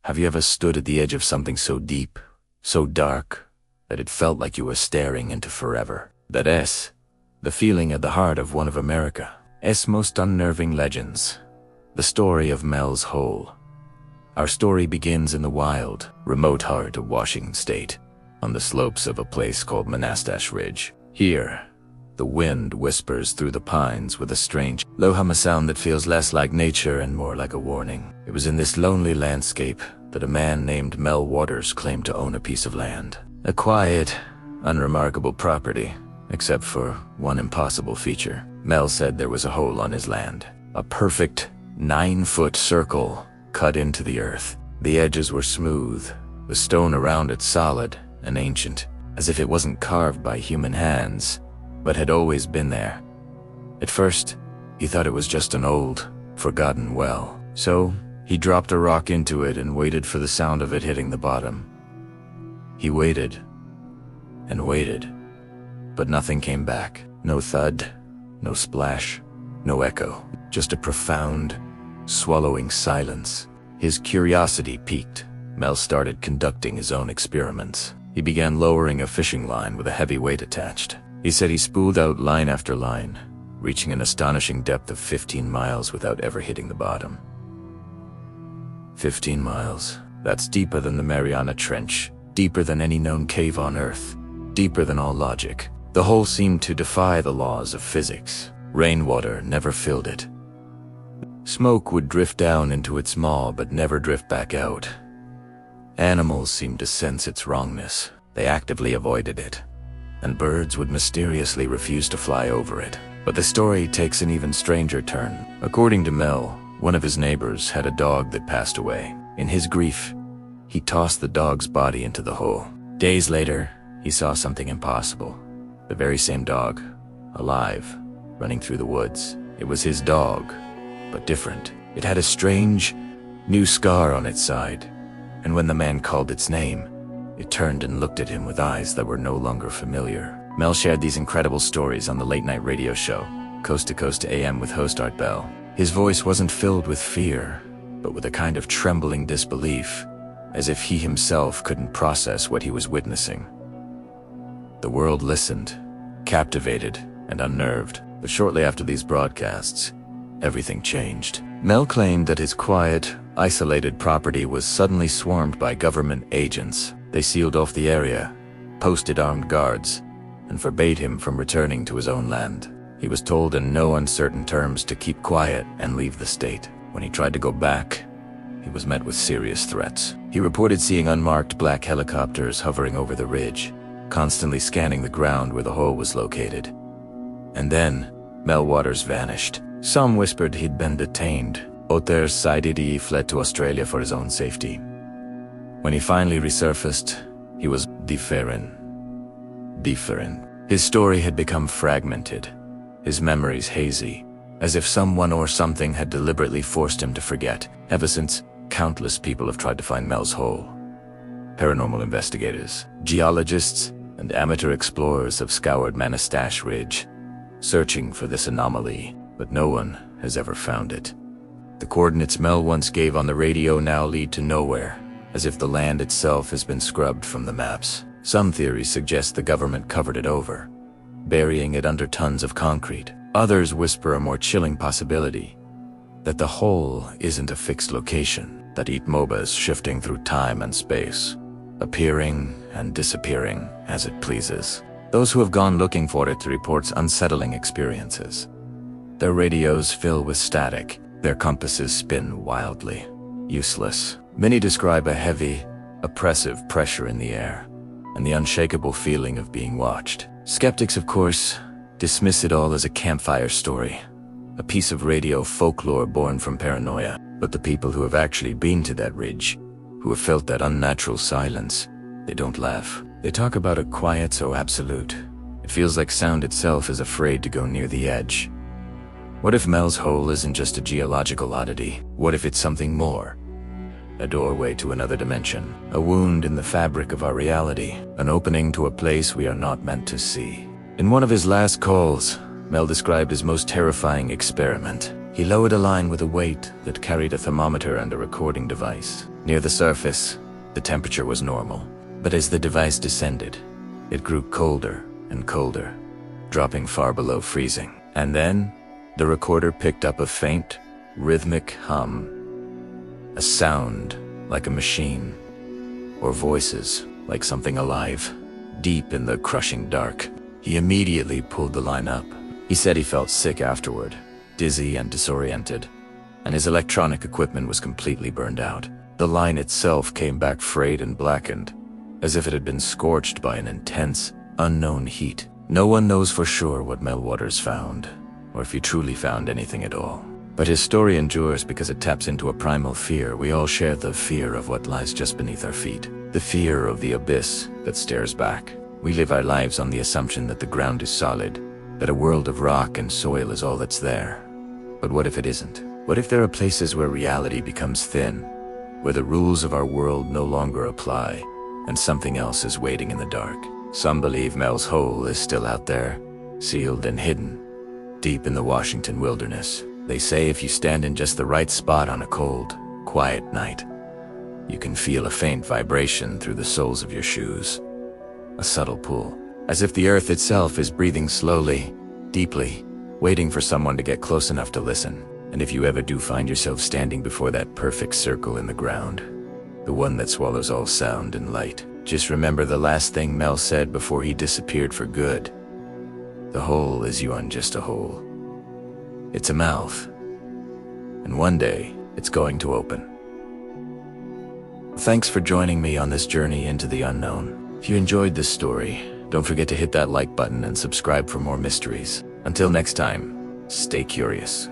Have you ever stood at the edge of something so deep, so dark, that it felt like you were staring into forever? That S, the feeling at the heart of one of America's most unnerving legends, the story of Mel's Hole. Our story begins in the wild, remote heart of Washington State, on the slopes of a place called Manastash Ridge. Here, the wind whispers through the pines with a strange, low hum, a sound that feels less like nature and more like a warning. It was in this lonely landscape that a man named Mel Waters claimed to own a piece of land. A quiet, unremarkable property, except for one impossible feature. Mel said there was a hole on his land, a perfect 9-foot circle cut into the earth. The edges were smooth, the stone around it solid and ancient, as if it wasn't carved by human hands, but had always been there. At first, he thought it was just an old, forgotten well. So, he dropped a rock into it and waited for the sound of it hitting the bottom. He waited, and waited, but nothing came back. No thud, no splash, no echo, just a profound, swallowing silence. His curiosity piqued. Mel started conducting his own experiments. He began lowering a fishing line with a heavy weight attached. He said he spooled out line after line, reaching an astonishing depth of 15 miles without ever hitting the bottom. 15 miles. That's deeper than the Mariana Trench, deeper than any known cave on Earth, deeper than all logic. The hole seemed to defy the laws of physics. Rainwater never filled it. Smoke would drift down into its maw but never drift back out. Animals seemed to sense its wrongness. They actively avoided it. And birds would mysteriously refuse to fly over it. But the story takes an even stranger turn. According to Mel, one of his neighbors had a dog that passed away. In his grief, he tossed the dog's body into the hole. Days later, he saw something impossible. The very same dog, alive, running through the woods. It was his dog, but different. It had a strange, new scar on its side, and when the man called its name, it turned and looked at him with eyes that were no longer familiar. Mel shared these incredible stories on the late-night radio show, Coast to Coast AM with host Art Bell. His voice wasn't filled with fear, but with a kind of trembling disbelief, as if he himself couldn't process what he was witnessing. The world listened, captivated and unnerved, but shortly after these broadcasts, everything changed. Mel claimed that his quiet, isolated property was suddenly swarmed by government agents. They sealed off the area, posted armed guards, and forbade him from returning to his own land. He was told in no uncertain terms to keep quiet and leave the state. When he tried to go back, he was met with serious threats. He reported seeing unmarked black helicopters hovering over the ridge, constantly scanning the ground where the hole was located. And then, Mel Waters vanished. Some whispered he'd been detained. Others cited he fled to Australia for his own safety. When he finally resurfaced, he was different. His story had become fragmented, his memories hazy, as if someone or something had deliberately forced him to forget. Ever since, countless people have tried to find Mel's Hole. Paranormal investigators, geologists, and amateur explorers have scoured Manastash Ridge, searching for this anomaly, but no one has ever found it. The coordinates Mel once gave on the radio now lead to nowhere, as if the land itself has been scrubbed from the maps. Some theories suggest the government covered it over, burying it under tons of concrete. Others whisper a more chilling possibility, that the hole isn't a fixed location, that each MOBA is shifting through time and space, appearing and disappearing as it pleases. Those who have gone looking for it report unsettling experiences. Their radios fill with static, their compasses spin wildly, useless. Many describe a heavy, oppressive pressure in the air, and the unshakable feeling of being watched. Skeptics, of course, dismiss it all as a campfire story, a piece of radio folklore born from paranoia. But the people who have actually been to that ridge, who have felt that unnatural silence, they don't laugh. They talk about a quiet so absolute, it feels like sound itself is afraid to go near the edge. What if Mel's Hole isn't just a geological oddity? What if it's something more? A doorway to another dimension, a wound in the fabric of our reality, an opening to a place we are not meant to see. In one of his last calls, Mel described his most terrifying experiment. He lowered a line with a weight that carried a thermometer and a recording device. Near the surface, the temperature was normal, but as the device descended, it grew colder and colder, dropping far below freezing. And then, the recorder picked up a faint, rhythmic hum, a sound like a machine, or voices like something alive, deep in the crushing dark. He immediately pulled the line up. He said he felt sick afterward, dizzy and disoriented, and his electronic equipment was completely burned out. The line itself came back frayed and blackened, as if it had been scorched by an intense, unknown heat. No one knows for sure what Mel Waters found, or if he truly found anything at all. But his story endures because it taps into a primal fear. We all share the fear of what lies just beneath our feet, the fear of the abyss that stares back. We live our lives on the assumption that the ground is solid, that a world of rock and soil is all that's there. But what if it isn't? What if there are places where reality becomes thin, where the rules of our world no longer apply, and something else is waiting in the dark? Some believe Mel's hole is still out there, sealed and hidden, deep in the Washington wilderness. They say if you stand in just the right spot on a cold, quiet night, you can feel a faint vibration through the soles of your shoes, a subtle pull, as if the earth itself is breathing slowly, deeply, waiting for someone to get close enough to listen. And if you ever do find yourself standing before that perfect circle in the ground, the one that swallows all sound and light, just remember the last thing Mel said before he disappeared for good. The hole is beyond just a hole. It's a mouth. And one day, it's going to open. Thanks for joining me on this journey into the unknown. If you enjoyed this story, don't forget to hit that like button and subscribe for more mysteries. Until next time, stay curious.